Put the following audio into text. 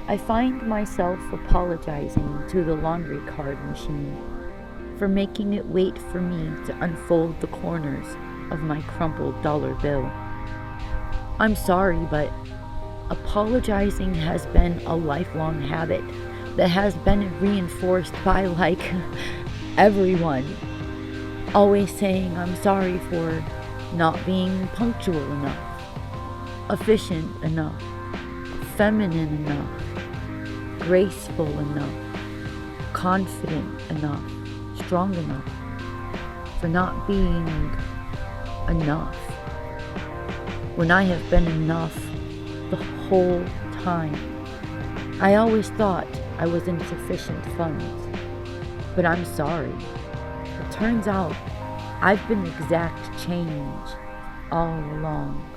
I find myself apologizing to the laundry card machine for making it wait for me to unfold the corners of my crumpled dollar bill. I'm sorry, but apologizing has been a lifelong habit that has been reinforced by, everyone. Always saying I'm sorry for not being punctual enough, efficient enough, feminine enough, graceful enough, confident enough, strong enough, for not being enough when I have been enough the whole time. I always thought I was in sufficient funds, but I'm sorry. It turns out I've been exact change all along.